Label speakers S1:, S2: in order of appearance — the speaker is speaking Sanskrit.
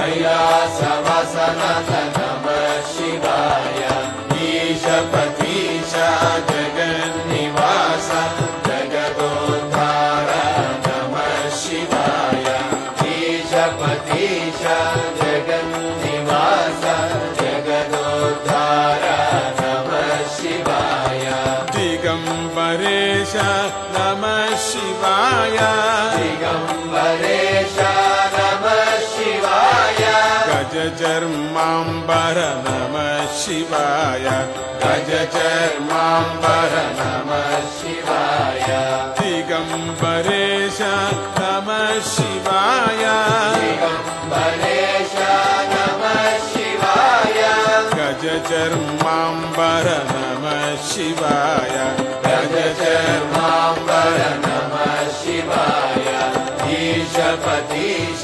S1: कैलासवसनत नमः शिवाय ईशपतीश जगन्निवास जगदोद्धार नमः शिवाय ईशपतीश जगन्निवास जगदोद्धार नमः शिवाय दिगंबरेश नमः शिवाय दिगंबरेश नमः शिवाय गजचर्मांबर नमः शिवाय गजचर्मांबर नमः शिवाय दिगंबरेश नमः शिवाय दिगंबरेश नमः शिवाय गजचर्मांबर नमः शिवाय गजचर्मांबर नमः शिवाय ईशपतीश